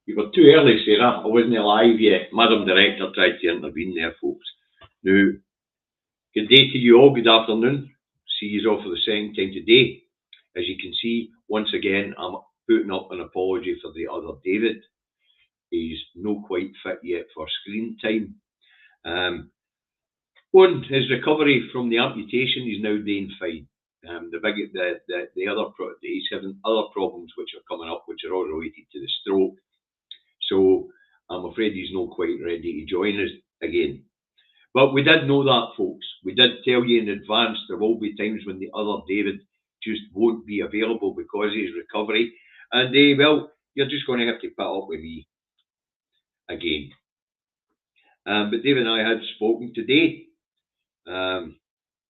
You were too early, Sarah. I wasn't alive yet. Madam Director tried to intervene there, folks. Now, good day to you all. Good afternoon. See you all for the second time today. As you can see, once again, I'm putting up an apology for the other David. He's not quite fit yet for screen time. On his recovery from the amputation, he's now doing fine. He's having other problems which are coming up, which are all related to the stroke. So I'm afraid he's not quite ready to join us again. But we did know that, folks. We did tell you in advance there will be times when the other David just won't be available because of his recovery. And well, you're just going to have to put up with me again. But David and I had spoken today.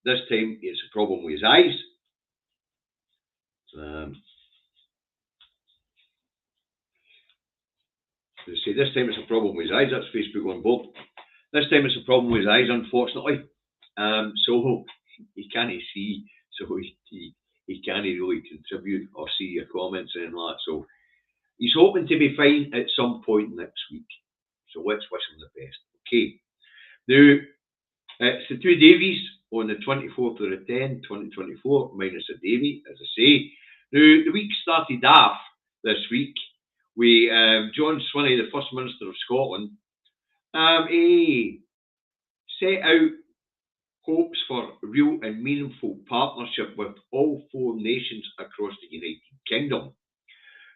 This time it's a problem with his eyes. This time it's a problem with his eyes. That's Facebook on board. This time it's a problem with his eyes, unfortunately. So he can't see, so he can't really contribute or see your comments and that. So he's hoping to be fine at some point next week. So let's wish him the best. Okay. Now, it's the Two Davies on the 24th of the 10th, 2024, minus a Davy, as I say. Now, the week started off this week with John Swinney, the First Minister of Scotland. He set out hopes for real and meaningful partnership with all four nations across the United Kingdom.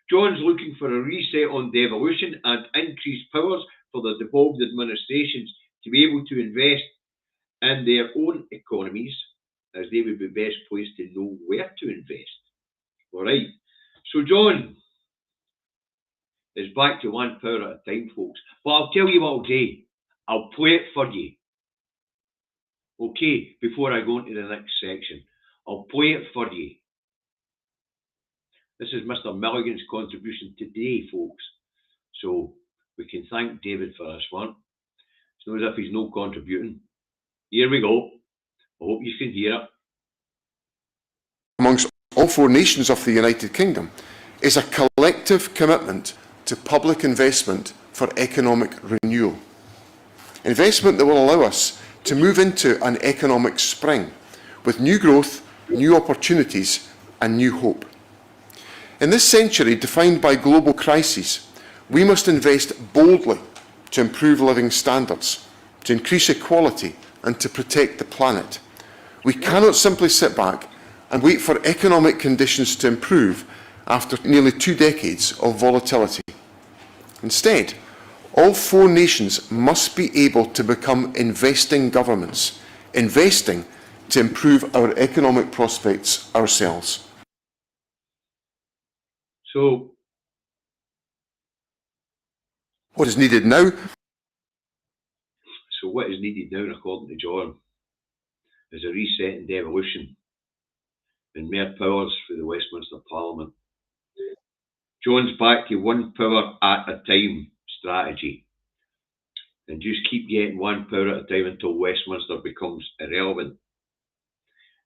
John's looking for a reset on devolution and increased powers for the devolved administrations to be able to invest in their own economies, as they would be best placed to know where to invest. All right. So John is back to one power at a time, folks. But I'll tell you what I'll do. I'll play it for you. Okay, before I go into the next section. I'll play it for you. This is Mr. Milligan's contribution today, folks. So we can thank David for this one. It's not as if he's not contributing. Here we go. I hope you can hear it. Amongst all four nations of the United Kingdom is a collective commitment to public investment for economic renewal. Investment that will allow us to move into an economic spring with new growth, new opportunities and new hope. In this century defined by global crises, we must invest boldly to improve living standards, to increase equality and to protect the planet. We cannot simply sit back and wait for economic conditions to improve after nearly 2 decades of volatility. Instead, all four nations must be able to become investing governments, investing to improve our economic prospects ourselves. So, what is needed now? So what is needed now, according to John, is a reset and devolution and more powers for the Westminster Parliament. John's back to one power at a time strategy. And just keep getting one power at a time until Westminster becomes irrelevant.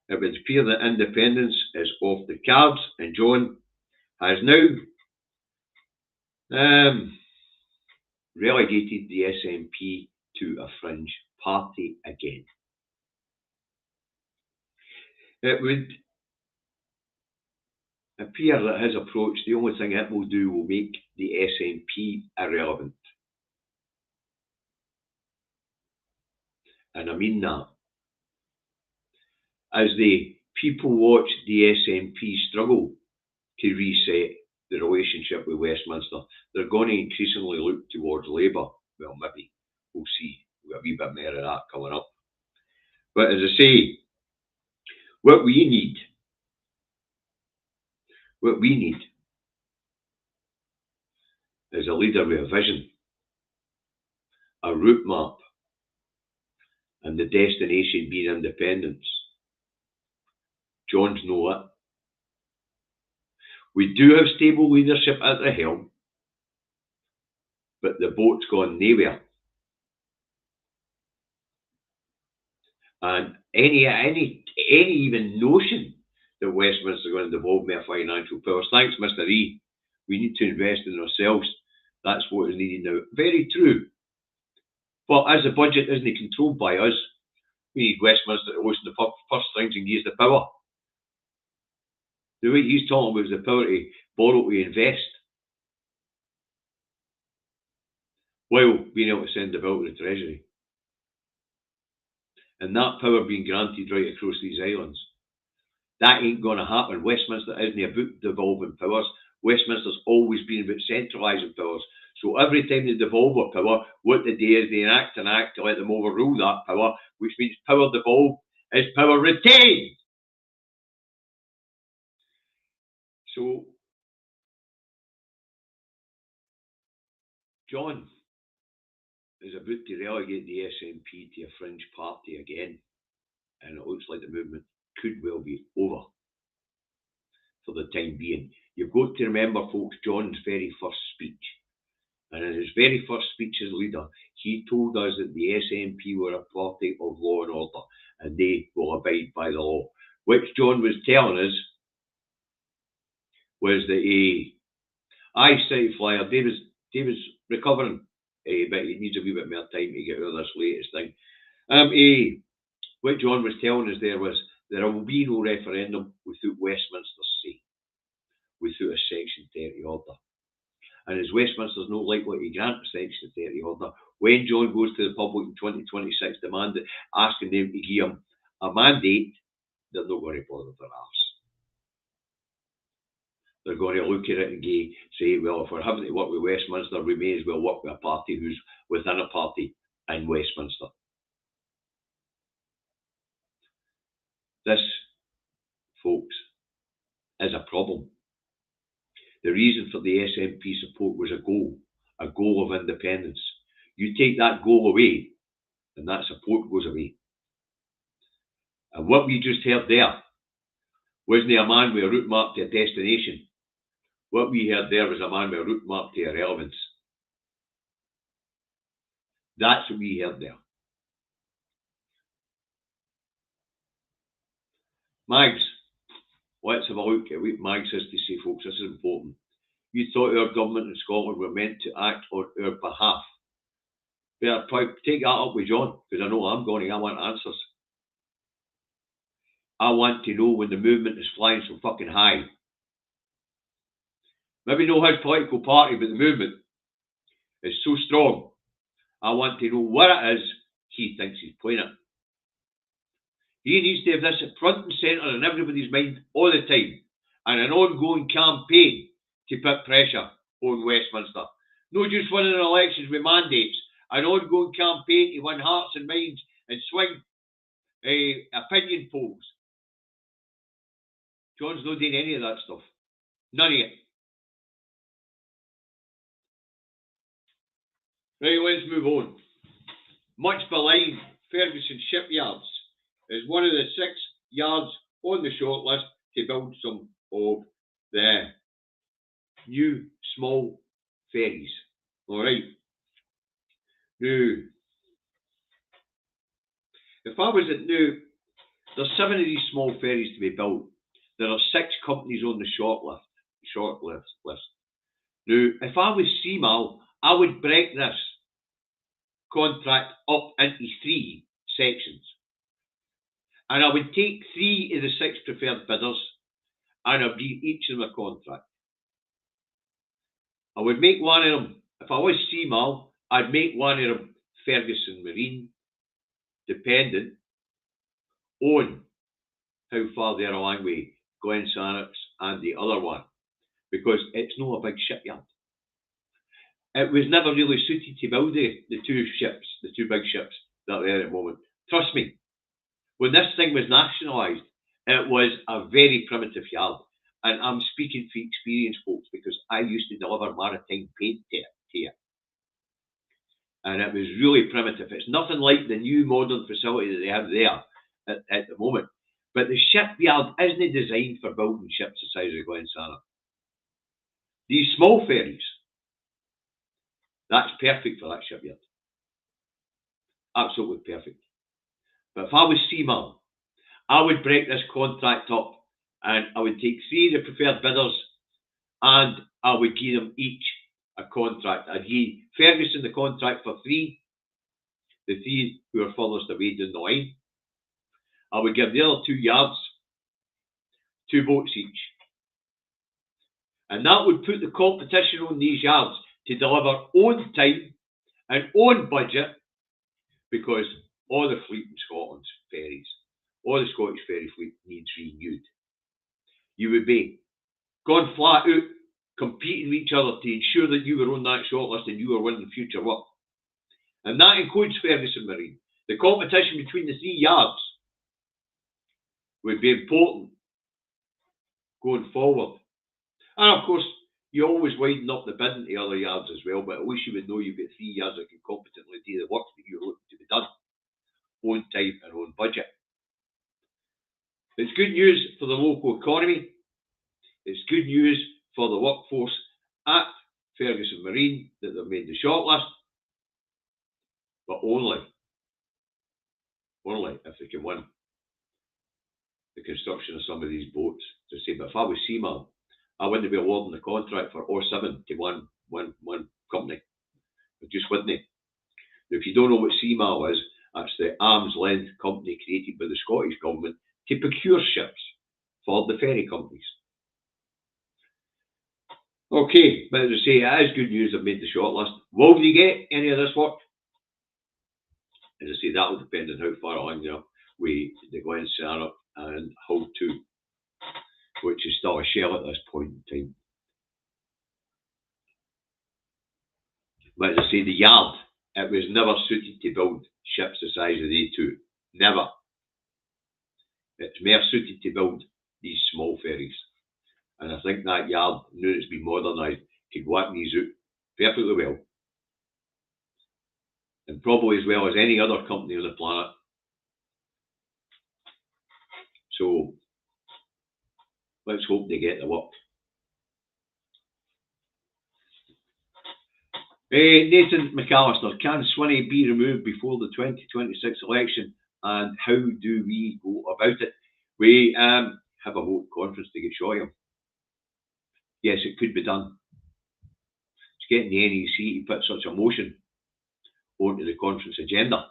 It would appear that independence is off the cards, and John has now relegated the SNP to a fringe party again. It would appear that his approach, the only thing it will do will make the SNP irrelevant. And I mean that. As the people watch the SNP struggle to reset the relationship with Westminster, they're going to increasingly look towards Labour. Well, maybe. We'll see. We've got a wee bit more of that coming up. But as I say, what we need is a leader with a vision, a route map, and the destination being independence. John's know it. We do have stable leadership at the helm, but the boat's gone nowhere. And any even notion that Westminster are going to devolve more financial powers. Thanks, Mr. E. We need to invest in ourselves. That's what is needed now. Very true. But as the budget isn't controlled by us, we need Westminster to loosen the purse strings and give us the power. The way he's talking about is the power to borrow to invest, while being able to send the bill to the Treasury. And that power being granted right across these islands. That ain't going to happen. Westminster isn't about devolving powers. Westminster's always been about centralising powers. So every time they devolve a power, what they do is they enact an act to let them overrule that power, which means power devolved is power retained. So, John is about to relegate the SNP to a fringe party again. And it looks like the movement could well be over for the time being. You've got to remember, folks, John's very first speech. And in his very first speech as leader, he told us that the SNP were a party of law and order, and they will abide by the law. Which John was telling us was that City Flyer, David's recovering, but he needs a wee bit more time to get out of this latest thing. What John was telling us there was there will be no referendum without Westminster's say, without a Section 30 order. And as Westminster's not likely to grant a Section 30 order, when John goes to the public in 2026 asking them to give him a mandate, they're not going to bother their arse. They're going to look at it and say, well, if we're having to work with Westminster, we may as well work with a party who's within a party in Westminster. This, folks, is a problem. The reason for the SNP support was a goal of independence. You take that goal away, and that support goes away. And what we just heard there wasn't a man with a route map to a destination. What we heard there was a man with a route map to irrelevance. That's what we heard there. Mags, let's have a look at what Mags has to say, folks. This is important. You thought our government in Scotland were meant to act on our behalf. Better probably take that up with John, because I know I'm going to. I want answers. I want to know when the movement is flying so fucking high. Maybe no his political party, but the movement is so strong. I want to know what it is he thinks he's playing at. He needs to have this at front and centre in everybody's mind all the time, and an ongoing campaign to put pressure on Westminster. Not just winning elections with mandates, an ongoing campaign to win hearts and minds and swing opinion polls. John's not doing any of that stuff. None of it. Right, let's move on. Much maligned Ferguson Shipyards is one of the 6 yards on the shortlist to build some of the new small ferries. All right. Now, if I was at there's 7 of these small ferries to be built. There are 6 companies on the short list. Now, if I was CMAL, I would break this contract up into 3 sections. And I would take 3 of the 6 preferred bidders and I'd give each of them a contract. I would make one of them, if I was CMAL, I'd make one of them Ferguson Marine, dependent on how far they're along with Glen Sannox and the other one, because it's not a big shipyard. It was never really suited to build the 2 ships, the 2 big ships that are there at the moment. Trust me, when this thing was nationalised, it was a very primitive yard. And I'm speaking from experience, folks, because I used to deliver maritime paint to it. And it was really primitive. It's nothing like the new modern facility that they have there at the moment. But the shipyard isn't designed for building ships the size of Glen Sannox. These small ferries, that's perfect for that shipyard. Absolutely perfect. But if I was CMAL, I would break this contract up and I would take 3 of the preferred bidders and I would give them each a contract agreed. Ferguson, the contract for 3, the 3 who are furthest away down the line. I would give the other 2 yards 2 votes each. And that would put the competition on these yards to deliver on time and on budget, because all the fleet in Scotland's ferries, all the Scottish ferry fleet needs renewed. You would be gone flat out competing with each other to ensure that you were on that shortlist and you were winning future work. And that includes Ferguson Marine. The competition between the 3 yards would be important going forward. And of course, you always widen up the bidding to other yards as well, but at least you would know you've got 3 yards that can competently do the work that you're looking to be done on time and on budget. It's good news for the local economy. It's good news for the workforce at Ferguson Marine that they've made the shortlist, but only if they can win the construction of some of these boats. To say, but if I was Seamal, I wouldn't be awarding the contract for all 7 to one company. I just wouldn't. Now, if you don't know what Seamal is, that's the arm's length company created by the Scottish Government to procure ships for the ferry companies. Okay, but as I say, it is good news I've made the shortlist. Will they get any of this work? As I say, that will depend on how far along you are with the Glen Sarah and Hull 2, which is still a shell at this point in time. But as I say, the yard, it was never suited to build ships the size of the A2. Never. It's more suited to build these small ferries. And I think that yard, now it's been modernised, could work these out perfectly well. And probably as well as any other company on the planet. So, let's hope they get the work. Nathan McAllister, can Swinney be removed before the 2026 election, and how do we go about it? We have a vote conference to get shot of him. Yes, it could be done. It's getting the NEC to put such a motion onto the conference agenda.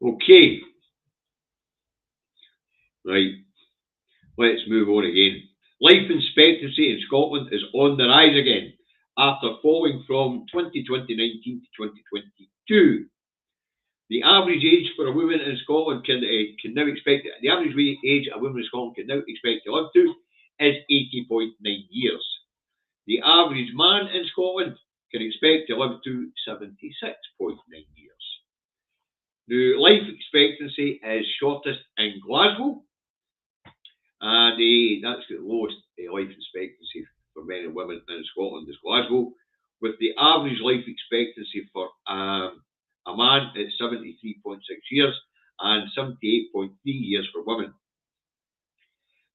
Okay. Right. Let's move on again. Life expectancy in Scotland is on the rise again after falling from 2019 to 2022. The average age for a woman in Scotland can now expect, the average age a woman in Scotland can now expect to live to is 80.9 years. The average man in Scotland can expect to live to 76.9 years. The life expectancy is shortest in Glasgow, and that's the lowest life expectancy for men and women in Scotland is Glasgow, with the average life expectancy for a man at 73.6 years and 78.3 years for women.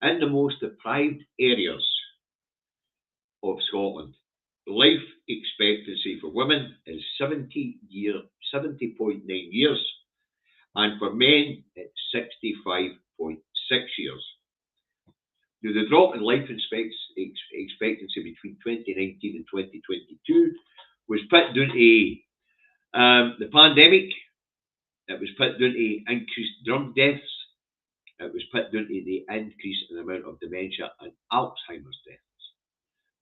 In the most deprived areas of Scotland, life expectancy for women is 70.9 years, and for men it's 65.6 years. Now, the drop in life expectancy between 2019 and 2022 was put down to the pandemic. It was put down to increased drug deaths. It was put down to the increase in the amount of dementia and Alzheimer's deaths.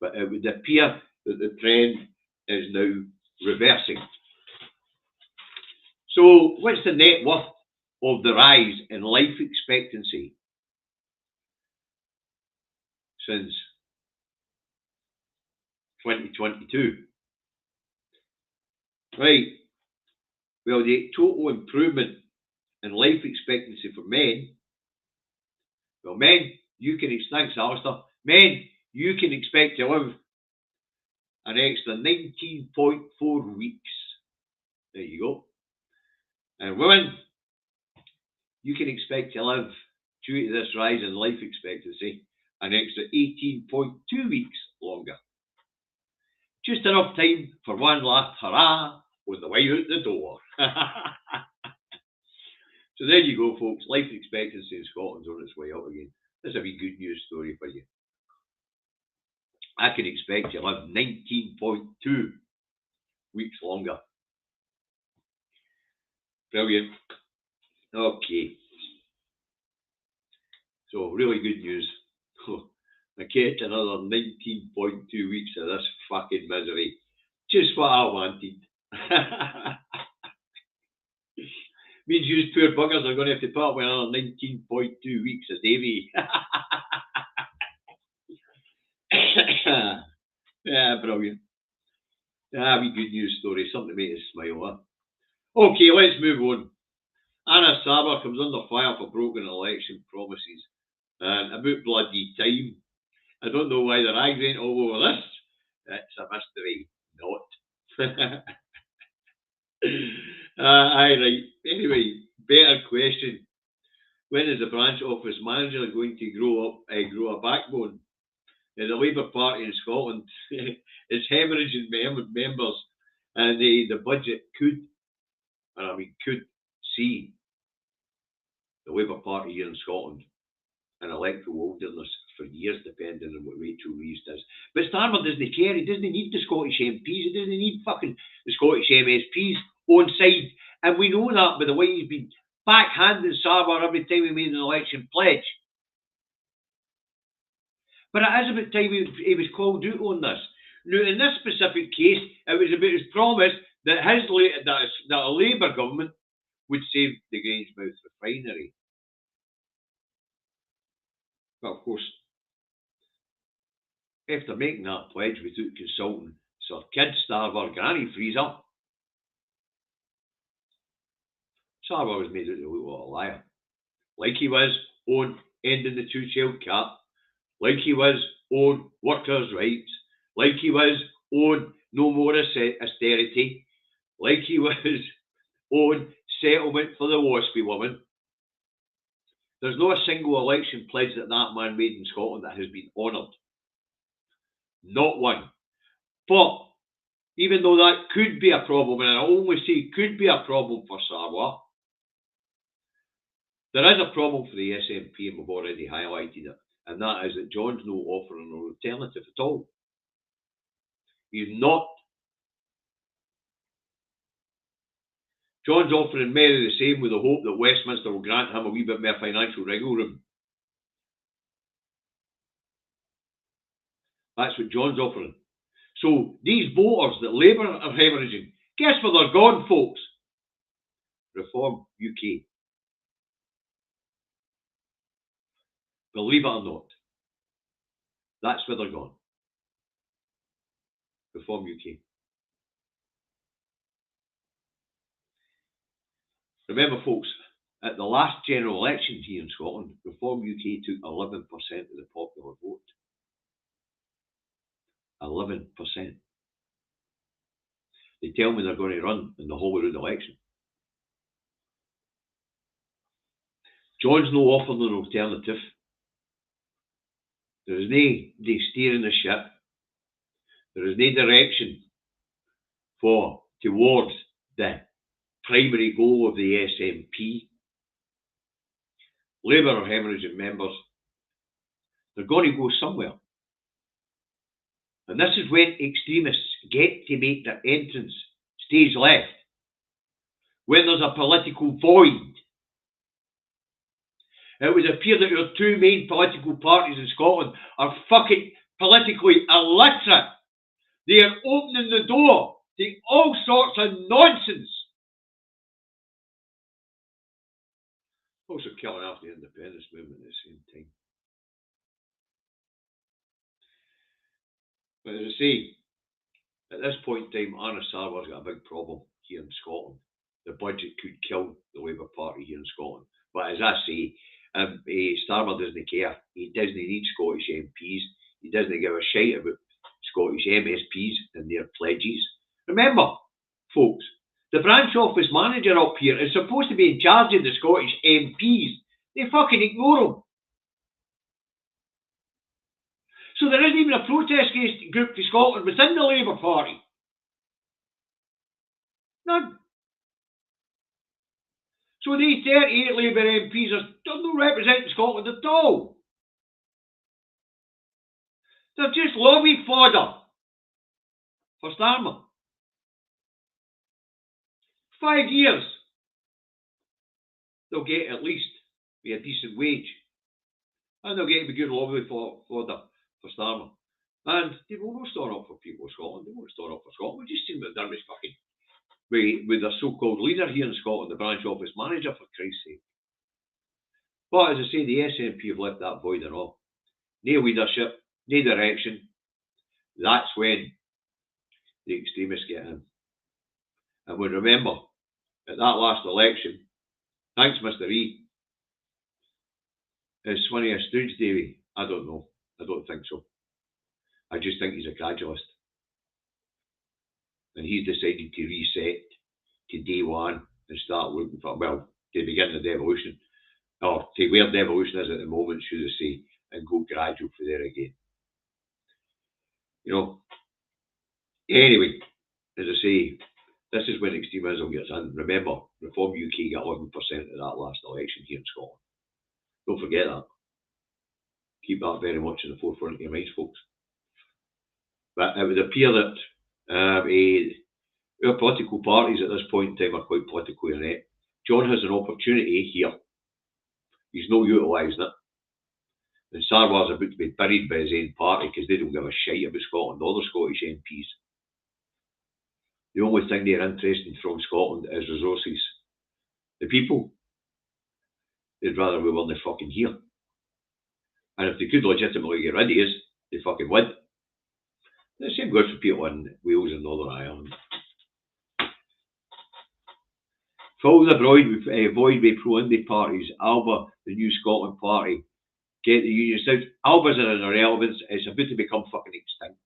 But it would appear that the trend is now reversing. So, what's the net worth of the rise in life expectancy since 2022? Right. Well, the total improvement in life expectancy for men. Well, men, you can thanks, Alistair. Men, you can expect to live an extra 19.4 weeks. There you go. And women, you can expect to live, due to this rise in life expectancy, an extra 18.2 weeks longer. Just enough time for one last hurrah on the way out the door. So there you go, folks. Life expectancy in Scotland's on its way up again. That's a wee good news story for you. I can expect to live 19.2 weeks longer. Brilliant. Okay. So, really good news. I get another 19.2 weeks of this fucking misery. Just what I wanted. Means you poor buggers are going to have to put up with another 19.2 weeks of Davy. Yeah, brilliant. Ah, wee good news story. Something to make us smile, huh? Okay, let's move on. Anna Saba comes under fire for broken election promises. And about bloody time. I don't know why they're arguing all over this. It's a mystery. Not. Aye, right. Anyway, better question. When is the branch office manager going to grow a backbone? The Labour Party in Scotland is hemorrhaging members, and the budget could see the Labour Party here in Scotland in electoral wilderness for years, depending on what Rachel Reeves does. But Starmer doesn't care. He doesn't need the Scottish MPs. He doesn't need fucking the Scottish MSPs on side. And we know that by the way he's been backhanding Starmer every time he made an election pledge. But it is about time he was called out on this. Now, in this specific case, it was about his promise that that a Labour government would save the Grangemouth refinery. But of course, after making that pledge without consulting Sir Kid Starver Granny Freezer, Starver was made out to look like a liar. Like he was on ending the two-child cap, like he was on workers' rights, like he was on no more austerity, like he was on settlement for the waspy woman. There's not a single election pledge that man made in Scotland that has been honoured. Not one. But even though that could be a problem, and I only say could be a problem for Sarwar, there is a problem for the SNP, and we've already highlighted it, and that is that John's not offering an alternative at all. He's not. John's offering merely the same with the hope that Westminster will grant him a wee bit more financial wriggle room. That's what John's offering. So these voters that Labour are hemorrhaging, guess where they're gone, folks? Reform UK. Believe it or not, that's where they're gone. Reform UK. Remember, folks, at the last general election here in Scotland, Reform UK took 11% of the popular vote. 11%. They tell me they're going to run in the Holyrood election. John's no offering an alternative. There is no steering the ship. There is no direction towards the primary goal of the SNP. Labour are hemorrhaging members. They're going to go somewhere. And this is when extremists get to make their entrance stage left. When there's a political void. It would appear that your two main political parties in Scotland are fucking politically illiterate. They are opening the door to all sorts of nonsense. Also killing off the independence movement at the same time. But as I say, at this point in time, Anna Sarwar's got a big problem here in Scotland. The budget could kill the Labour Party here in Scotland. But as I say, Starmer doesn't care. He doesn't need Scottish MPs. He doesn't give a shite about Scottish MSPs and their pledges. Remember, folks, the branch office manager up here is supposed to be in charge of the Scottish MPs. They fucking ignore him. So there isn't even a protest group for Scotland within the Labour Party. None. So these 38 Labour MPs are not representing Scotland at all. They're just lobby fodder for Starmer. 5 years. They'll get at least be a decent wage. And they'll get a good lobby fodder for Starmer. And they will not stand up for people of Scotland. They won't stand up for Scotland. We've just seen what Dermot's fucking with their so-called leader here in Scotland, the branch office manager, for Christ's sake. But as I say, the SNP have left that void and all. No leadership, no direction. That's when the extremists get in. And we remember, at that last election, thanks Mr. E, is Swinney a Two Davies? I don't know. I don't think so. I just think he's a gradualist. And he's decided to reset to day one and start looking for, well, to begin the devolution, or to where devolution is at the moment, should I say, and go gradual for there again. You know, anyway, as I say, this is when extremism gets in. Remember, Reform UK got 11% of that last election here in Scotland. Don't forget that. Keep that very much in the forefront of your minds, folks. But it would appear that our political parties at this point in time are quite politically inept. John has an opportunity here. He's not utilising it. And Sarwar's about to be buried by his own party because they don't give a shite about Scotland or the Scottish MPs. The only thing they're interested in from Scotland is resources. The people, they'd rather we weren't fucking here. And if they could legitimately get rid of us, they fucking would. The same goes for people in Wales and Northern Ireland. Fill the void with pro-Indy parties. Alba, the New Scotland Party, get the unions out. Alba's in an irrelevance. It's about to become fucking extinct.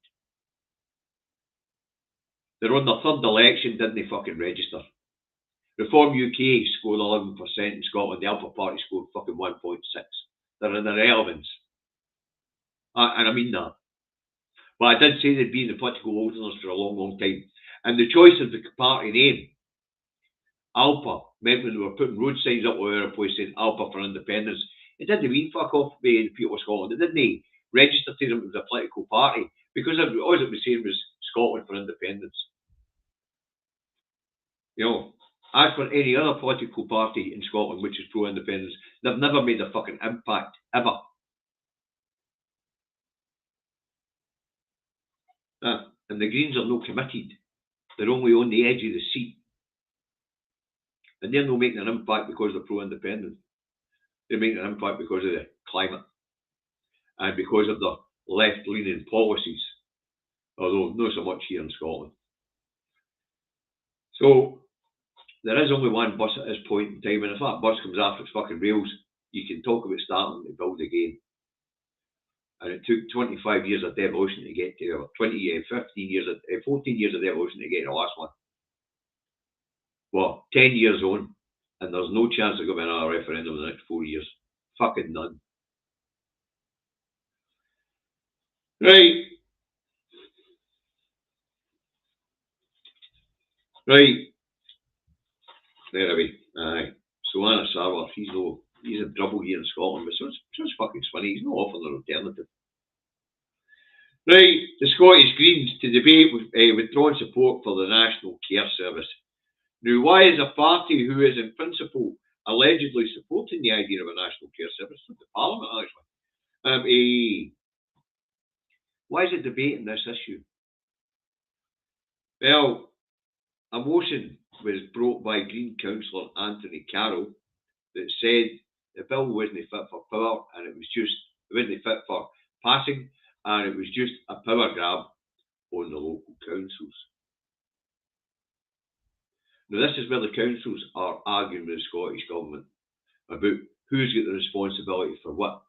They're on their third election, didn't they fucking register? Reform UK scored 11% in Scotland. The Alba Party scored fucking 1.6. They're in irrelevance. And I mean that. But I did say they'd been in the political wilderness for a long, long time. And the choice of the party name, Alpa, meant when they were putting road signs up all over the place saying Alpa for independence, it didn't mean fuck off the people of Scotland. It didn't register to them as a political party because all it was saying was Scotland for independence. You know, as for any other political party in Scotland which is pro-independence, they've never made a fucking impact, ever. And the Greens are not committed. They're only on the edge of the seat. And they're not making an impact because they're pro-independent. They're making an impact because of the climate and because of the left-leaning policies, although not so much here in Scotland. So there is only one bus at this point in time, and if that bus comes after its fucking rails, you can talk about starting to build again. And it took 25 years of devolution to get to, 14 years of devolution to get to the last one. Well, 10 years on, and there's no chance of going another referendum in the next 4 years. Fucking none. Right. There we aye. So Anna Sarwar, he's in trouble here in Scotland, but so's fucking Swinney. He's not offering an alternative. Right, the Scottish Greens to debate withdrawn support for the National Care Service. Now, why is a party who is in principle allegedly supporting the idea of a National Care Service, from the Parliament actually, why is it debating this issue? Well, a motion was brought by Green Councillor Anthony Carroll that said the bill wasn't fit for power and it wasn't fit for passing, and it was just a power grab on the local councils. Now this is where the councils are arguing with the Scottish Government about who's got the responsibility for what.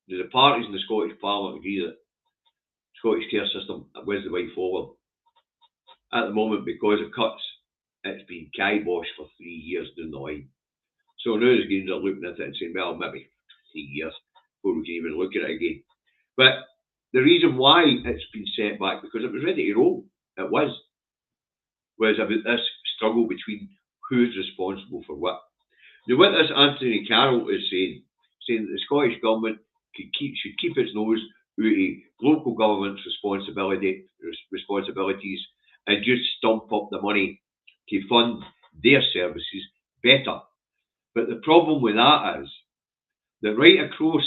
Now the parties in the Scottish Parliament agree that the Scottish care system was the way forward. At the moment, because of cuts, it's been kiboshed for 3 years down the line. So now the Greens are looking at it and saying, well, maybe 3 years before we can even look at it again. But the reason why it's been set back, because it was ready to roll, it was about this struggle between who's responsible for what. Now what this Anthony Carroll is saying that the Scottish Government should keep its nose out of local government's responsibilities and just stump up the money to fund their services better. But the problem with that is that right across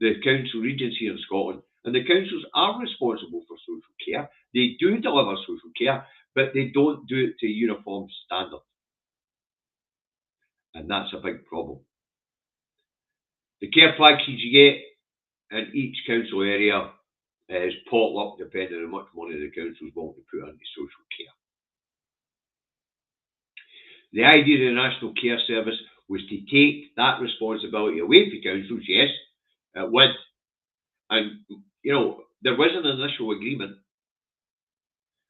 the council regions here in Scotland, and the councils are responsible for social care, they do deliver social care, but they don't do it to uniform standard. And that's a big problem. The care packages you get in each council area is potluck depending on how much money the councils want to put into social care. The idea of the National Care Service was to take that responsibility away from councils, yes, it would. And, there was an initial agreement,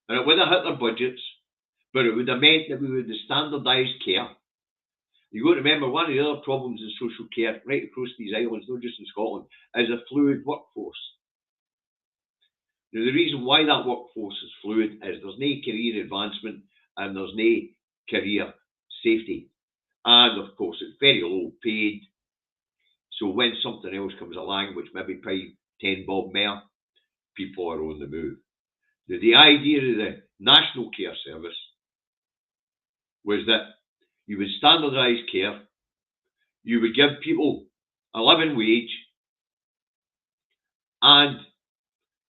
and it would have hit their budgets, but it would have meant that we would have standardised care. You've got to remember, one of the other problems in social care right across these islands, not just in Scotland, is a fluid workforce. Now, the reason why that workforce is fluid is there's no career advancement and there's no career safety. And, of course, it's very low paid. So when something else comes along, which maybe pay 10 bob more, people are on the move. Now, the idea of the National Care Service was that you would standardise care, you would give people a living wage, and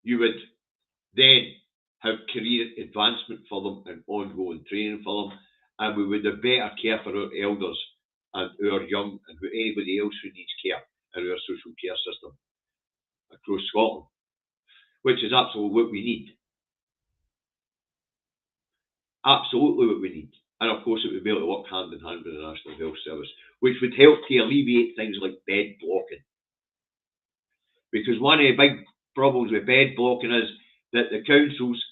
you would then have career advancement for them and ongoing training for them, and we would have better care for our elders and our young and anybody else who needs care in our social care system across Scotland, which is absolutely what we need. Absolutely what we need. And of course, it would be able to work hand in hand with the National Health Service, which would help to alleviate things like bed blocking. Because one of the big problems with bed blocking is that the councils,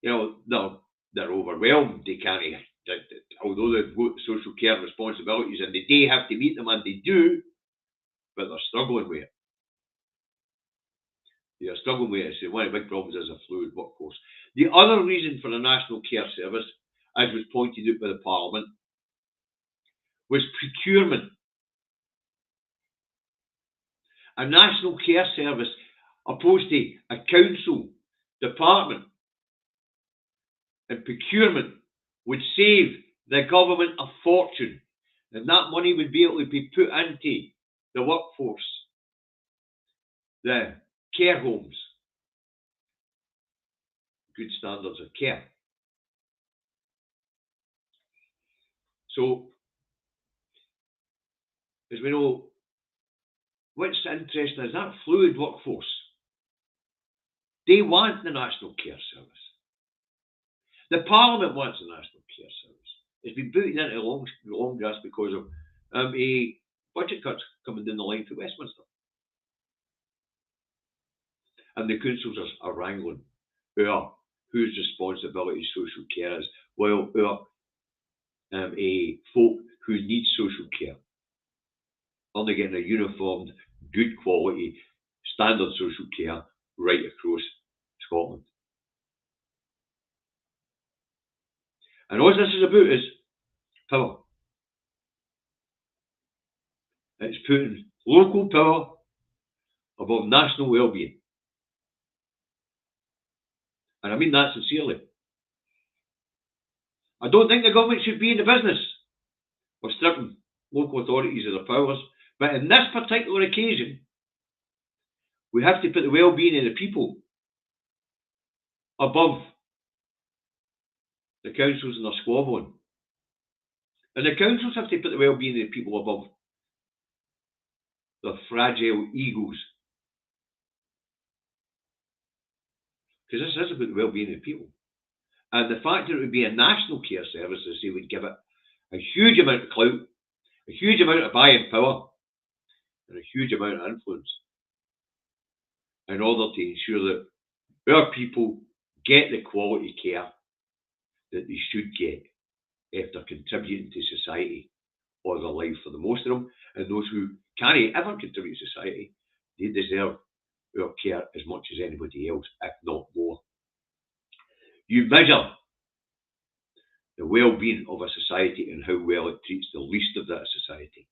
they're overwhelmed. They can't, although they've got social care responsibilities and they do have to meet them, and they do, but they're struggling with it. They are struggling with it. So one of the big problems is a fluid workforce. The other reason for the National Care Service, as was pointed out by the Parliament, was procurement. A National Care Service, opposed to a council department, and procurement would save the government a fortune, and that money would be able to be put into the workforce, the care homes, good standards of care. So, as we know, what's interesting is that fluid workforce. They want the National Care Service. The Parliament wants the National Care Service. It's been put into long grass because of a budget cuts coming down the line for Westminster. And the councils are wrangling whose responsibility social care is. Well, folk who need social care are getting a uniformed, good quality, standard social care right across Scotland. And all this is about is power. It's putting local power above national well-being. And I mean that sincerely. I don't think the government should be in the business of stripping local authorities of their powers, but in this particular occasion, we have to put the well-being of the people above the councils and their squabbling. And the councils have to put the well-being of the people above their fragile egos. Because this is about the well-being of the people. And the fact that it would be a National Care Service, as they would give it a huge amount of clout, a huge amount of buying power, and a huge amount of influence in order to ensure that our people get the quality care that they should get if they're contributing to society all their life for the most of them. And those who can't ever contribute to society, they deserve our care as much as anybody else, if not more. You measure the well-being of a society and how well it treats the least of that society.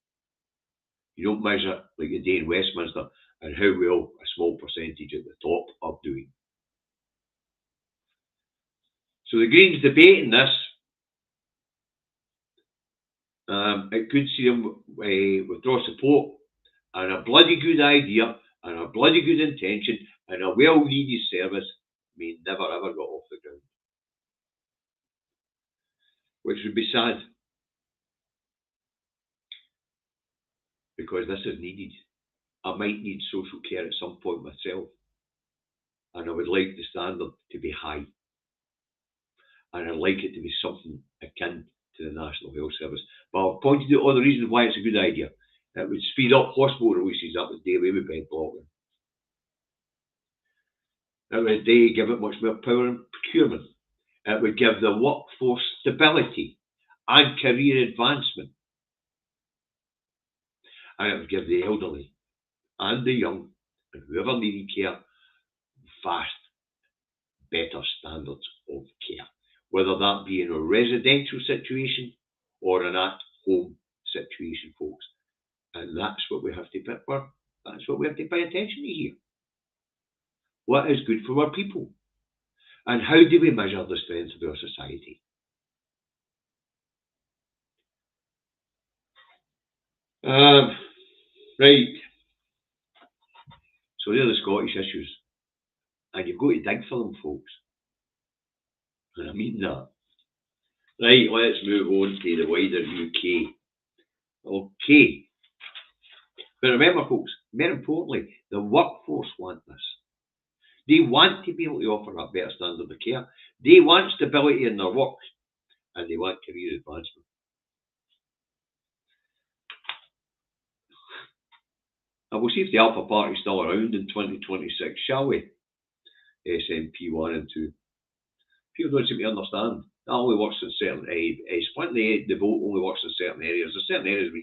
You don't measure it like you do in Westminster and how well a small percentage at the top are doing. So the Greens debating this, it could see them withdraw support, and a bloody good idea and a bloody good intention and a well-needed service may never ever got off the ground. Which would be sad, because this is needed. I might need social care at some point myself, and I would like the standard to be high, and I'd like it to be something akin to the National Health Service. But I've pointed out all the reasons why it's a good idea. It would speed up hospital releases, that would do away with bed blocking. It would give it much more power in procurement. It would give the workforce stability and career advancement. And it would give the elderly and the young and whoever needed care vast, better standards of care, whether that be in a residential situation or an at-home situation, folks. And that's what we have to pay for. That's what we have to pay attention to here. What is good for our people? And how do we measure the strength of our society? Right. So they're the Scottish issues. And you've got to dig for them, folks. And I mean that. Right, let's move on to the wider UK. Okay. But remember, folks, more importantly, the workforce want this. They want to be able to offer a better standard of care. They want stability in their work. And they want career advancement. And we'll see if the Alpha Party is still around in 2026, shall we? SNP 1 and 2. People don't seem to understand. That only works in certain areas. Splitting the vote only works in certain areas. There's certain areas where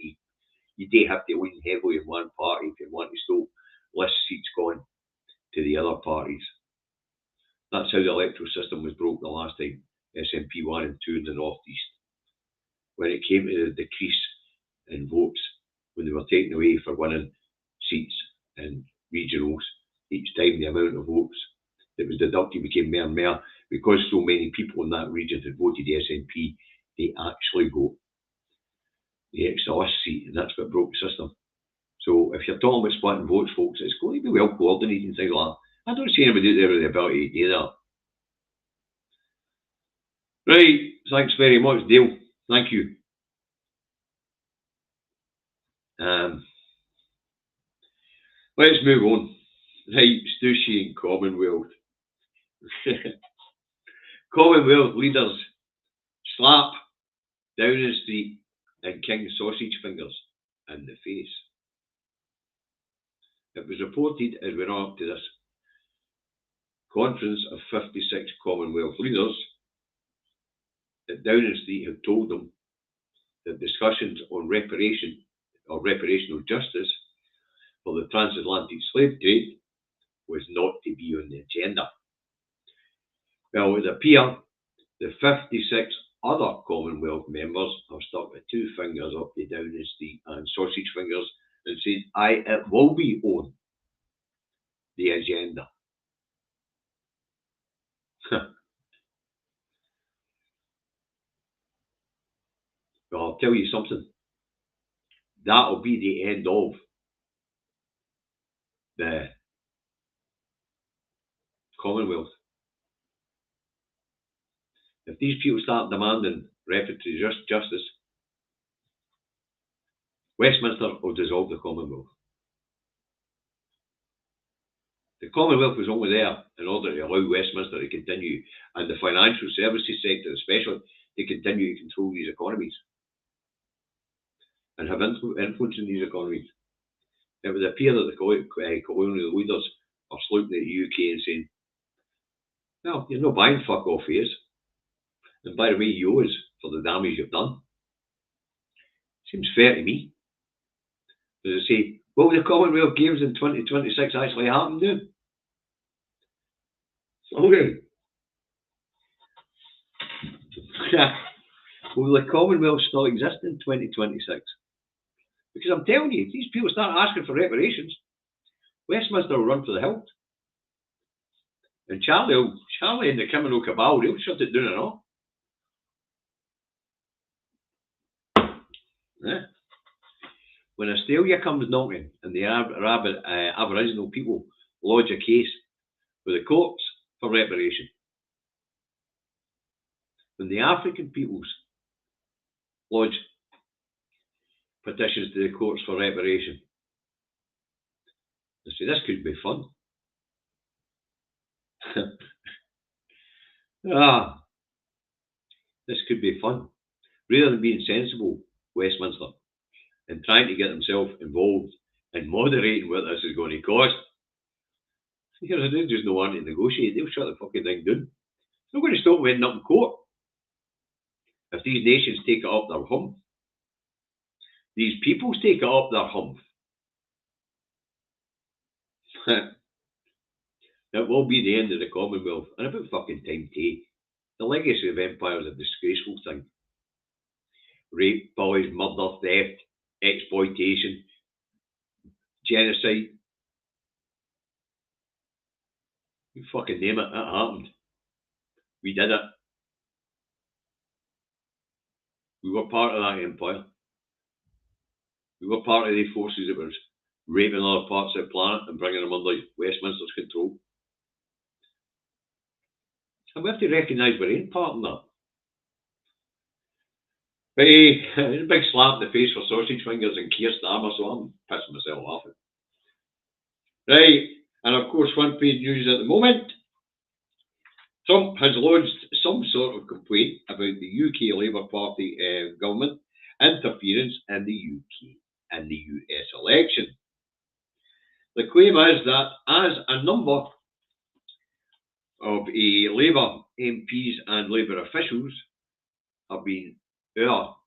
you do have to lean heavily in one party if you want to stop less seats going to the other parties. That's how the electoral system was broke the last time. SNP 1 and 2 in the North East. When it came to the decrease in votes, when they were taken away for winning seats in regionals, each time the amount of votes that was deducted became more and more, because so many people in that region had voted the SNP, they actually got the extra list seat, and that's what broke the system. So if you're talking about splitting votes, folks, it's going to be well coordinated and things like that. I don't see anybody out there with the ability to do that. Right, thanks very much, Dale. Thank you. Let's move on. Right, Stushy and Commonwealth. Commonwealth leaders slap Downing Street and King sausage fingers in the face. It was reported as we run up to this conference of 56 Commonwealth leaders that Downing Street had told them that discussions on reparation or reparational justice for the transatlantic slave trade was not to be on the agenda. Well, it would appear the 56 other Commonwealth members have stuck their two fingers up the Downing Street and sausage fingers and said, aye, it will be on the agenda. Well, I'll tell you something. That'll be the end of the Commonwealth. If these people start demanding reparatory justice, Westminster will dissolve the Commonwealth. The Commonwealth was only there in order to allow Westminster to continue, and the financial services sector especially, to continue to control these economies and have influence in these economies. It would appear that the colonial leaders are looking at the UK and saying, well, you're not buying fuck off here. And by the way, you owe us for the damage you've done. Seems fair to me. As I say, will the Commonwealth Games in 2026 actually happen, dude? Okay. Will the Commonwealth still exist in 2026? Because I'm telling you, if these people start asking for reparations, Westminster will run for the hilt. And Charlie and the criminal cabal, they'll shut it down and all. Yeah. When Australia comes knocking and the Aboriginal people lodge a case with the courts for reparation, when the African peoples lodge petitions to the courts for reparation, they say this could be fun. This could be fun. Rather than being sensible, Westminster, and trying to get themselves involved in moderating what this is going to cost, there's just no one to negotiate. They'll shut the fucking thing down. It's not going to stop them ending up in court. If these nations take it up their hump, these peoples take it up their hump, it will be the end of the Commonwealth. And about fucking time too. The legacy of empire is a disgraceful thing. Rape, pillage, murder, theft, exploitation, genocide. You fucking name it, it happened. We did it. We were part of that empire. We were part of the forces that were raping other parts of the planet and bringing them under Westminster's control. And we have to recognise we're in part in that. But a big slap in the face for sausage fingers and Keir Starmer, so I'm pissing myself off it. Right, and of course, front page news at the moment. Trump has lodged some sort of complaint about the UK Labour Party government interference in the UK and the US election. The claim is that as a number of Labour MPs and Labour officials have been out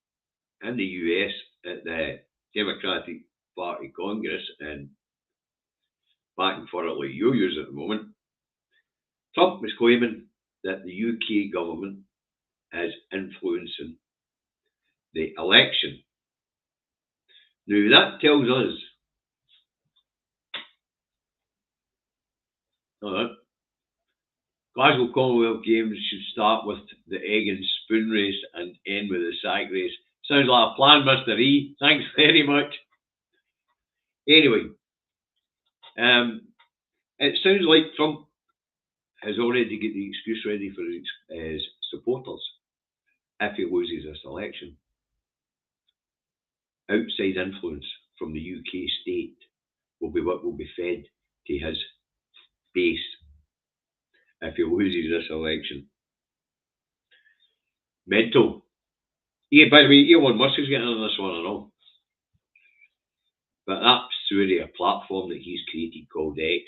in the US at the Democratic Party Congress and back and forth like yo-yos at the moment, Trump was claiming that the UK government is influencing the election. Now that tells us Glasgow Commonwealth Games should start with the egg and spoon race and end with the sack race. Sounds like a plan, Mr. E. Thanks very much. Anyway, it sounds like Trump has already got the excuse ready for his supporters if he loses this election. Outside influence from the UK state will be what will be fed to his base if he loses this election. Mental. Yeah, by the way, Elon Musk is getting on this one and all. But that's really a platform that he's created called X.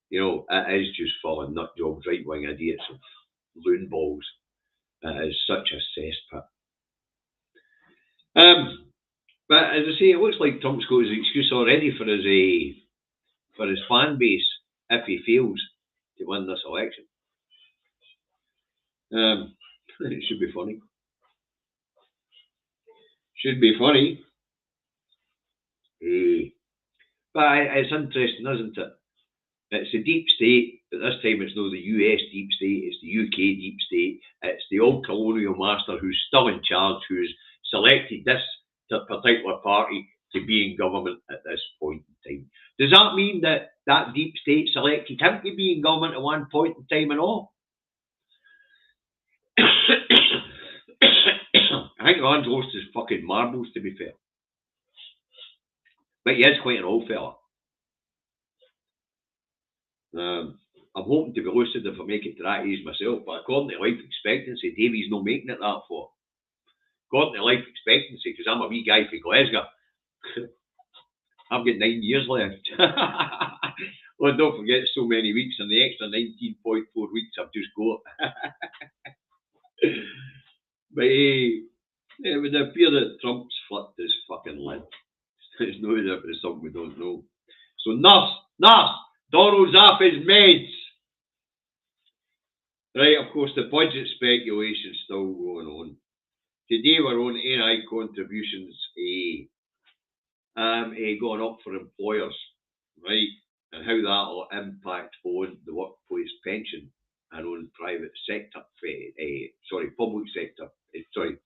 You know, it is just full of nut jobs, right wing idiots, and loon balls. It is such a cesspit. But as I say, it looks like Trump's got his excuse already for his fan base if he fails to win this election. It should be funny. Should be funny. But it's interesting, isn't it? It's the deep state, but this time it's not the US deep state, it's the UK deep state. It's the old colonial master who's still in charge, who's selected this particular party to be in government at this point in time. Does that mean that that deep state selected him to be in government at one point in time and all? I think the man's lost his fucking marbles, to be fair. But he is quite an old fella. I'm hoping to be lucid if I make it to that age myself, but according to life expectancy, Davies not making it that far. According to life expectancy, because I'm a wee guy from Glasgow, I've got 9 years left. Well, don't forget so many weeks, and the extra 19.4 weeks I've just got. But it would appear that Trump's flipped his fucking lid. It's no as if it's something we don't know. So nurse, Donald's off his meds. Right, of course, the budget speculation's still going on. Today we're on NI contributions. going up for employers, right? And how that will impact on the workplace pension and on private sector,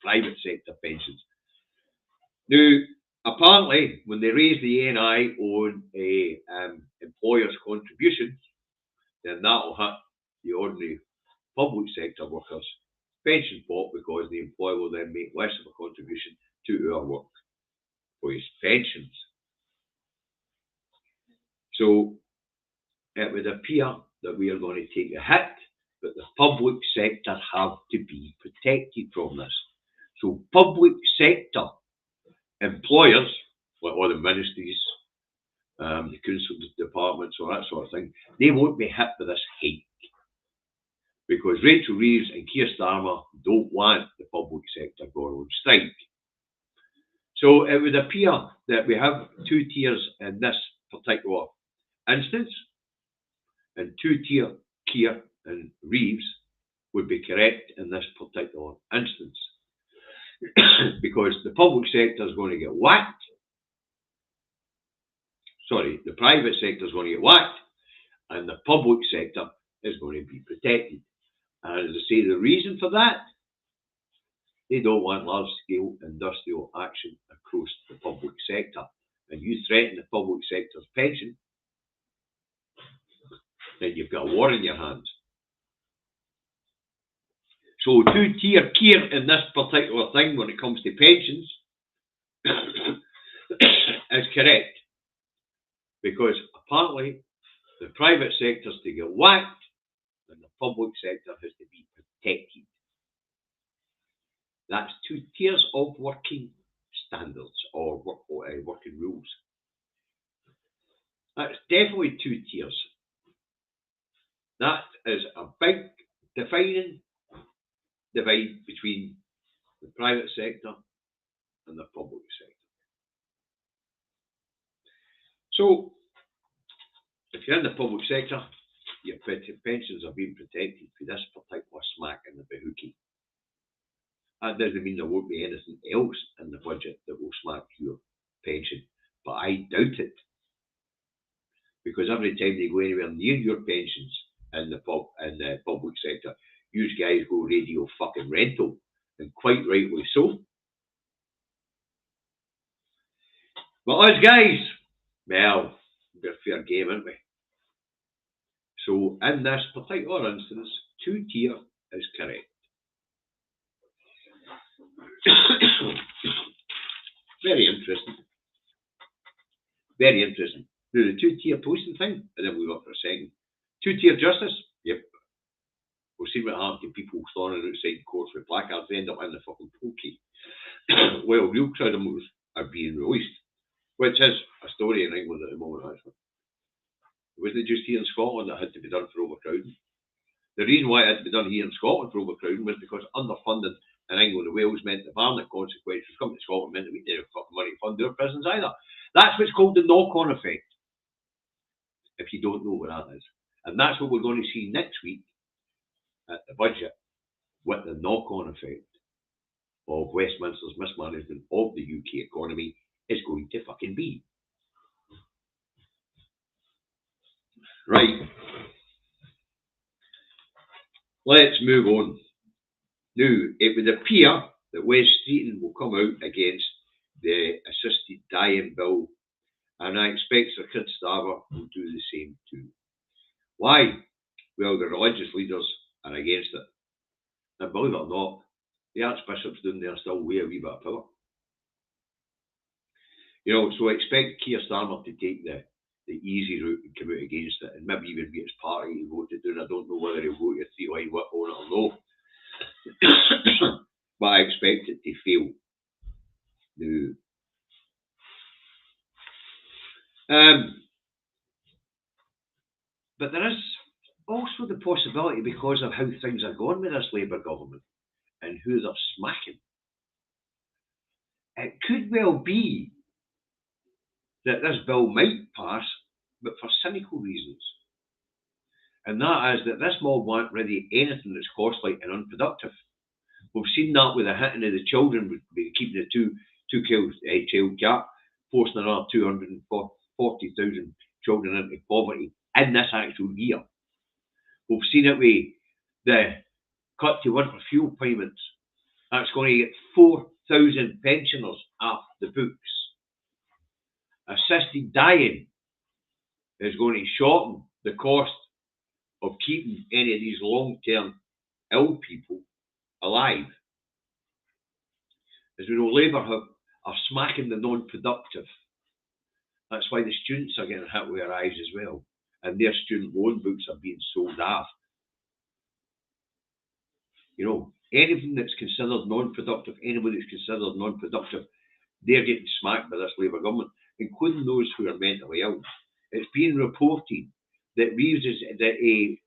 private sector pensions. Now, apparently, when they raise the NI on employers' contributions, then that'll hit the ordinary public sector workers' pension pot, because the employer will then make less of a contribution to our workplace pensions. So it would appear that we are going to take a hit, but the public sector have to be protected from this. So public sector employers, like all the ministries, the council departments, all that sort of thing, they won't be hit with this hike, because Rachel Reeves and Keir Starmer don't want the public sector going on strike. So it would appear that we have two tiers in this particular instance, and two-tier Keir and Reeves would be correct in this particular instance. Because the public sector is going to get whacked. Sorry, the private sector is going to get whacked, and the public sector is going to be protected. And as I say, the reason for that, they don't want large-scale industrial action across the public sector. And you threaten the public sector's pension, then you've got a war in your hands. So two-tier Keir in this particular thing when it comes to pensions is correct, because apparently the private sector's to get whacked and the public sector has to be protected. That's two tiers of working standards or working rules. That's definitely two tiers. That is a big defining divide between the private sector and the public sector. So, if you're in the public sector, your pensions are being protected for this particular smack in the bahookie. That doesn't mean there won't be anything else in the budget that will smack your pension, but I doubt it. Because every time they go anywhere near your pensions in the public sector, you guys go radio fucking rental, and quite rightly so. But us guys, well, we're fair game, aren't we? So in this particular instance, two-tier is correct. Very interesting. Very interesting. Now, the two-tier posting thing, and then we got for a second. Two-tier justice, yep. We've seen what happened to people standing outside courts with placards, they end up in the fucking pokey. Well, real criminals are being released, which is a story in England at the moment, actually. It wasn't just here in Scotland that had to be done for overcrowding. The reason why it had to be done here in Scotland for overcrowding was because underfunding in England and Wales meant the barnet consequences come to Scotland meant that we didn't have fucking money to fund their prisons either. That's what's called the knock-on effect, if you don't know what that is. And that's what we're going to see next week at the budget, what the knock-on effect of Westminster's mismanagement of the UK economy is going to fucking be. Right. Let's move on. Now, it would appear that West Streeton will come out against the assisted dying bill, and I expect Sir Keir Starmer will do the same too. Why? Well, the religious leaders are against it. And believe it or not, the archbishops down there still weigh a wee bit of power. You know, so I expect Keir Starmer to take the easy route and come out against it, and maybe even get his party to vote it down. I don't know whether he'll vote a three-line whip on it or no. But I expect it to fail. But there is also the possibility, because of how things are going with this Labour government and who they're smacking, it could well be that this bill might pass, but for cynical reasons. And that is that this mob want really anything that's costly and unproductive. We've seen that with the hitting of the children, with keeping the two child cap forcing another 240,000 children into poverty in this actual year. We've seen it with the cut to winter fuel payments. That's going to get 4,000 pensioners off the books. Assisted dying is going to shorten the cost of keeping any of these long-term ill people alive. As we know, Labour are smacking the non-productive. That's why the students are getting hit with a rise as well. And their student loan books are being sold off. You know, anything that's considered non-productive, anybody that's considered non-productive, they're getting smacked by this Labour government, including those who are mentally ill. It's being reported that Reeves is in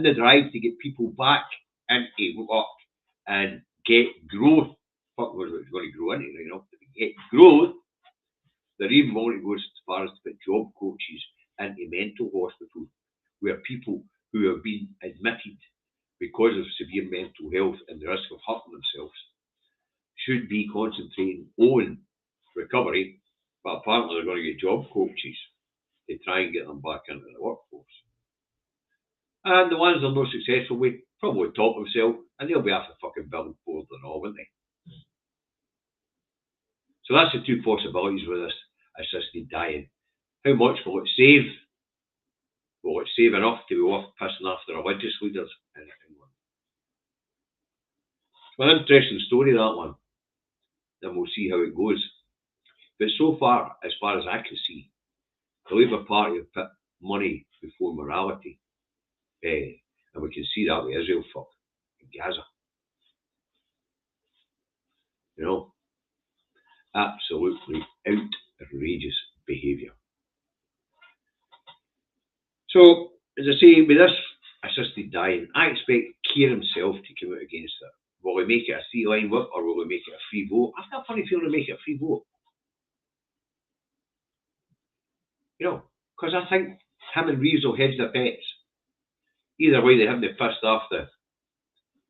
the drive to get people back into work and get growth. Fuck knows what it's going to grow into, you know. To get growth, they're even going to go as far as to put job coaches into mental hospitals, where people who have been admitted because of severe mental health and the risk of hurting themselves should be concentrating on recovery, but apparently they're going to get job coaches to try and get them back into the workforce. And the ones that are most successful with probably top themselves, and they'll be after fucking building boards and all, won't they? So that's the two possibilities with this assisted dying. How much will it save? Will it save enough to be worth pissing after religious leaders in England? Well, an interesting story, that one. Then we'll see how it goes. But so far as I can see, the Labour Party have put money before morality. And we can see that with Israel fuck in Gaza. You know, absolutely outrageous behaviour. So, as I say, with this assisted dying, I expect Keir himself to come out against it. Will he make it a three-line whip or will he make it a free vote? I've got a funny feeling to make it a free vote. You know, because I think him and Reeves will hedge their bets. Either way, they haven't pissed off the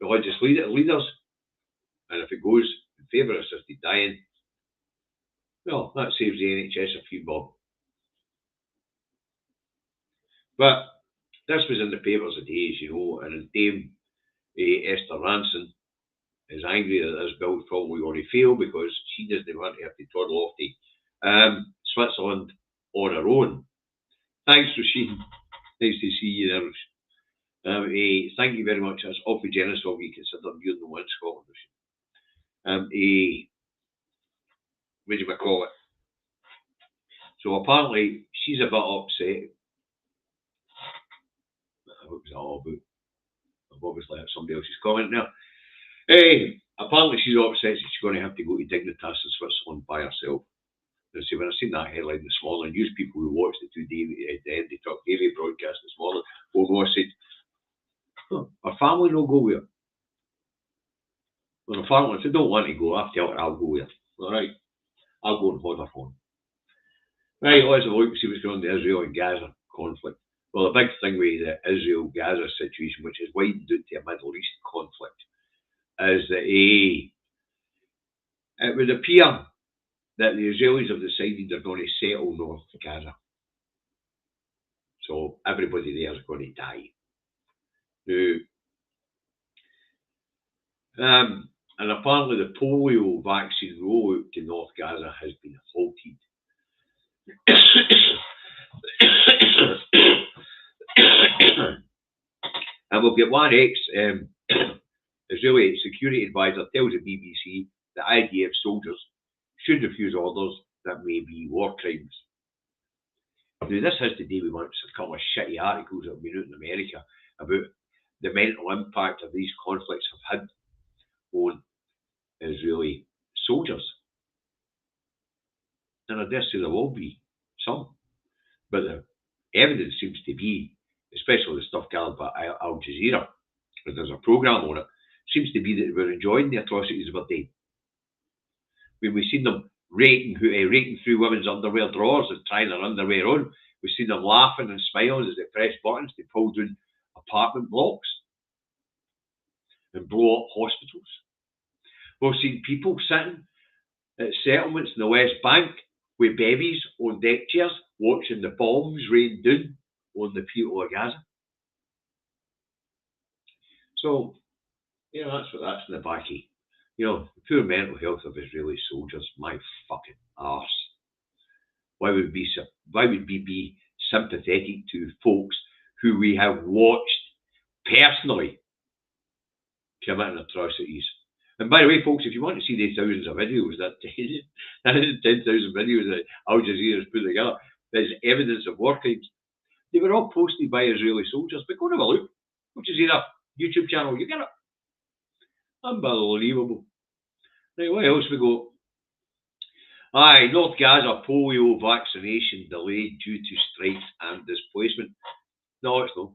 religious leaders, and if it goes in favour of assisted dying, well, that saves the NHS a few bob. But this was in the papers of days, you know, and Dame Esther Ranson is angry that this bill's probably going to fail because she doesn't want to have to toddle off to Switzerland on her own. Thanks, Roisin. Nice to see you there. Thank you very much. That's awfully generous of you considering you're the one in Scotland, Roisin. What do you call it? So apparently she's a bit upset. What was that all about? I've obviously had somebody else's comment now. Apparently she's upset that she's going to have to go to Dignitas in Switzerland by herself. And see, when I seen that headline this morning, news people who watched the Two Davies, the Andy Talk Davy broadcast this morning, will said, oh, her family no go with her. When her family, if they don't want to go, I tell her I'll go with her. Alright, I'll go and hold her phone. Right, let's have a look and see what's going on in the Israel and Gaza conflict. Well, the big thing with the Israel-Gaza situation, which is widened out to a Middle East conflict, is that it would appear that the Israelis have decided they're going to settle north of Gaza. So everybody there is going to die. Now, and apparently the polio vaccine rollout to North Gaza has been halted. And we'll get one Israeli security advisor tells the BBC that IDF soldiers should refuse orders that may be war crimes. Now, this has to do with a couple of shitty articles that have been out in America about the mental impact of these conflicts have had on Israeli soldiers. And I dare say there will be some. But the evidence seems to be, especially the stuff gathered by Al Jazeera, because there's a programme on it, seems to be that we're enjoying the atrocities of our day. When we've seen them raking through women's underwear drawers and trying their underwear on, we've seen them laughing and smiling as they press buttons to pull down apartment blocks and blow up hospitals. We've seen people sitting at settlements in the West Bank with bevies on deck chairs watching the bombs rain down on the people of Gaza. So, that's what that's in the backy. The poor mental health of Israeli soldiers, my fucking arse. Why would we be sympathetic to folks who we have watched personally committing atrocities? And by the way, folks, if you want to see the thousands of videos that 10,000 videos that Al Jazeera has put together, there's evidence of war crimes. They were all posted by Israeli soldiers, but go and have a look. Al Jazeera YouTube channel, you get it. Unbelievable. Right, what else we got? Aye, North Gaza polio vaccination delayed due to strikes and displacement. No, it's not.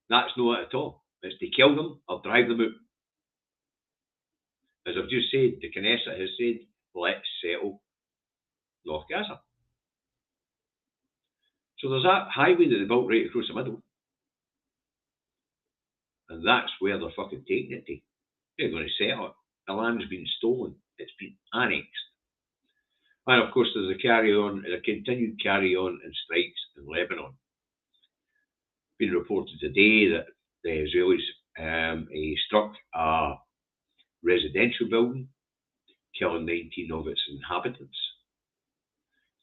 That's not it at all. It's to kill them or drive them out. As I've just said, the Knesset has said, let's settle North Gaza. So there's that highway that they built right across the middle. And that's where they're fucking taking it to. They're going to settle it. The land's been stolen. It's been annexed. And of course, there's a continued carry on in strikes in Lebanon. It's been reported today that the Israelis struck a residential building, killing 19 of its inhabitants.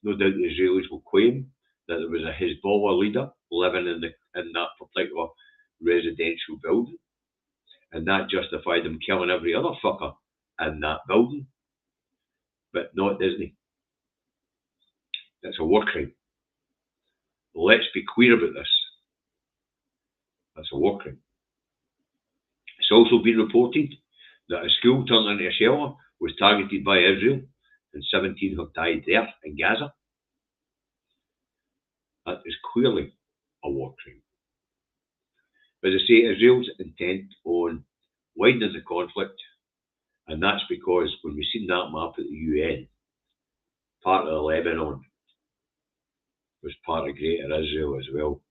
No doubt the Israelis will claim that there was a Hezbollah leader living in that particular residential building, and that justified them killing every other fucker in that building. But not Disney. It's a war crime. Let's be clear about this. That's a war crime. It's also been reported that a school turned into a shelter was targeted by Israel, and 17 have died there in Gaza. That is clearly a war crime. As I say, Israel's intent on widening the conflict, and that's because when we've seen that map at the UN, part of Lebanon was part of Greater Israel as well.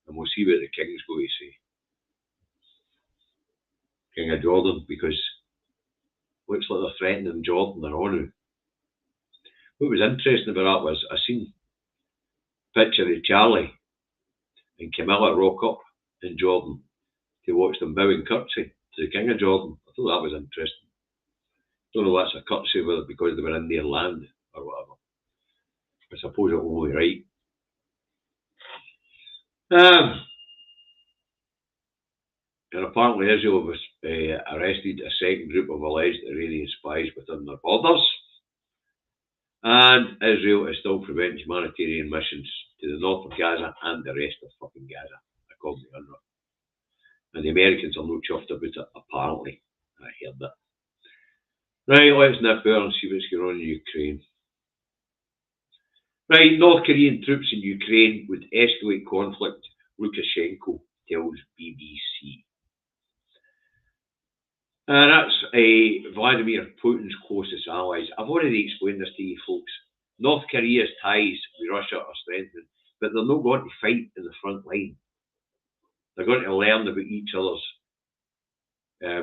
And we'll see what the king's going to say. King of Jordan, because looks like they're threatening Jordan, they're on it. What was interesting about that was I seen a picture of Charlie and Camilla rock up in Jordan to watch them bowing curtsy to the King of Jordan. I thought that was interesting. Don't know if that's a curtsy whether because they were in their land or whatever. I suppose it's only right. And apparently Israel was arrested a second group of alleged Iranian spies within their borders. And Israel is still preventing humanitarian missions to the north of Gaza and the rest of fucking Gaza, according to UNRWA. And the Americans are not chuffed about it, apparently. I heard that. Right, let's nip there and see what's going on in Ukraine. Right, North Korean troops in Ukraine would escalate conflict, Lukashenko tells BBC. And that's Vladimir Putin's closest allies. I've already explained this to you folks. North Korea's ties with Russia are strengthening, but they're not going to fight in the front line. They're going to learn about each other's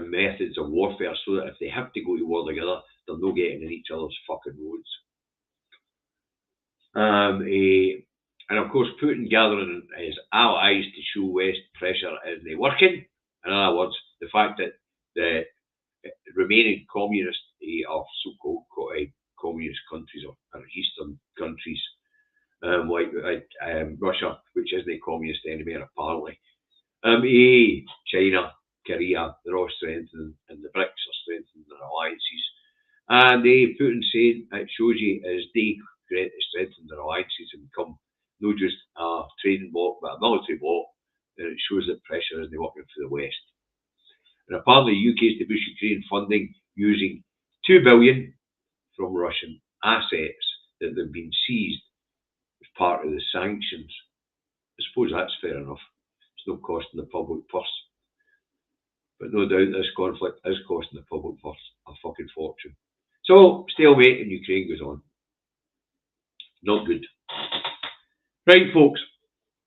methods of warfare so that if they have to go to war together, they're not getting in each other's fucking roads. And of course, Putin gathering his allies to show West pressure isn't working. In other words, the fact that the remaining communist or so-called communist countries or eastern countries like Russia, which isn't a communist anymore apparently, China, Korea, they're all strengthening, and the BRICS are strengthening their alliances. And Putin saying it shows you as they strengthen their alliances and become not just a trading bloc but a military bloc, and it shows that pressure isn't working for the West. And apparently the UK is to boost Ukraine funding using $2 billion from Russian assets that have been seized as part of the sanctions. I suppose that's fair enough. It's not costing the public purse. But no doubt this conflict is costing the public purse a fucking fortune. So, stalemate in Ukraine goes on. Not good. Right, folks.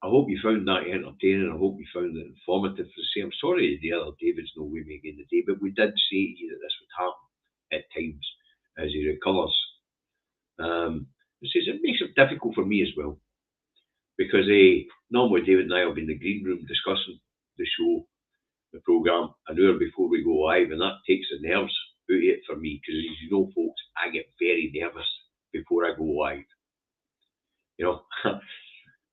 I hope you found that entertaining. I hope you found it informative. I'm sorry the other David's no way me again today, but we did say to you that this would happen at times. as he recovers. It makes it difficult for me as well, because normally David and I will be in the green room discussing the show, the programme, an hour before we go live, and that takes the nerves out of it for me, because as you know, folks, I get very nervous before I go live. You know,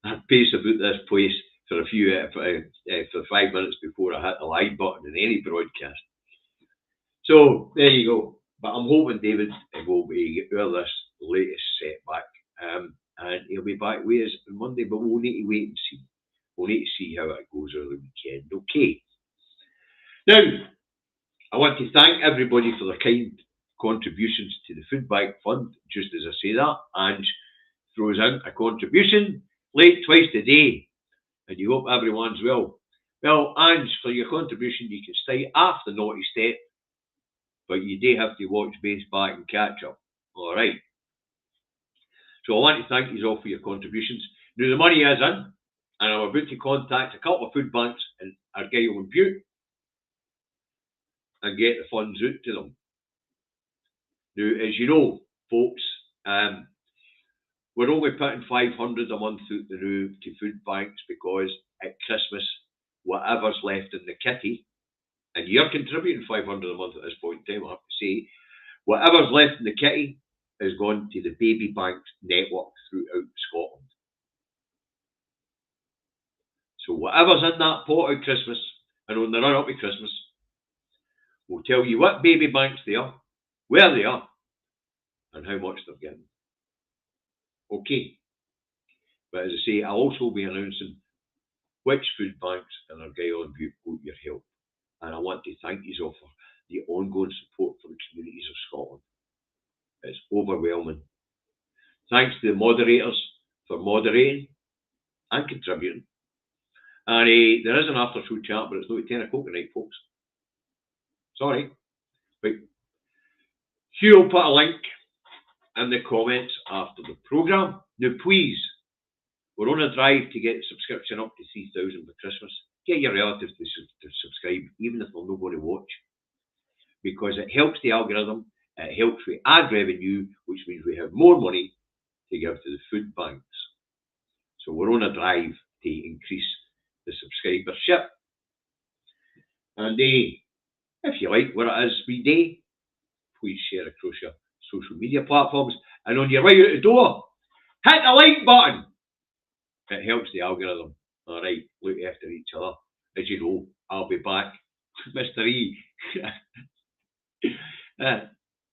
I pace about this place for a few for 5 minutes before I hit the live button in any broadcast. So there you go. But I'm hoping David will be out of this latest setback, and he'll be back with us on Monday. But we'll need to wait and see. We'll need to see how it goes over the weekend. Okay. Now, I want to thank everybody for their kind contributions to the Food Bank Fund. Just as I say that, Ange throws in a contribution late twice a day, and you hope everyone's well. Well, Ange, for your contribution, you can stay after the naughty step, but you do have to watch base back and catch up. All right. So I want to thank you all for your contributions. Now the money is in, and I'm about to contact a couple of food banks in Argyll and Bute and get the funds out to them. Now, as you know, folks, we're only putting 500 a month out the now to food banks, because at Christmas, whatever's left in the kitty, and you're contributing 500 a month at this point in time, I have to say, whatever's left in the kitty is going to the baby banks network throughout Scotland. So whatever's in that pot at Christmas, and on the run up to Christmas, we'll tell you what baby banks they are, where they are, and how much they're getting. Okay. But as I say, I'll also be announcing which food banks in Argyll and Bute got your help. And I want to thank you all for the ongoing support for the communities of Scotland. It's overwhelming. Thanks to the moderators for moderating and contributing. And there is an after show chat, but it's not at 10 o'clock tonight, folks. Sorry. Right. Hugh will put a link in the comments after the programme. Now, please, we're on a drive to get the subscription up to 3,000 for Christmas. Get your relatives to subscribe, even if they're not going to watch, because it helps the algorithm, it helps with ad revenue, which means we have more money to give to the food banks. So we're on a drive to increase the subscribership. And if you like what it is we do, please share across your social media platforms. And on your way out the door, hit the like button. It helps the algorithm. All right, look after each other. As you know, I'll be back. Mr. E.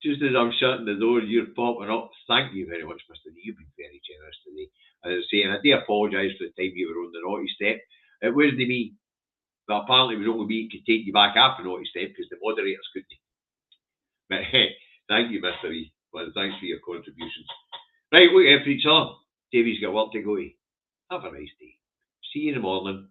Just as I'm shutting the door, you're popping up. Thank you very much, Mr. E. You've been very generous today. As I say, and I do apologise for the time you were on the naughty step. It wasn't me. But apparently it was only me who could take you back after naughty step, because the moderators couldn't. But hey, thank you, Mr. E. Well, thanks for your contributions. Right, look after each other. Davey's got work to go to. Have a nice day. See you in the morning.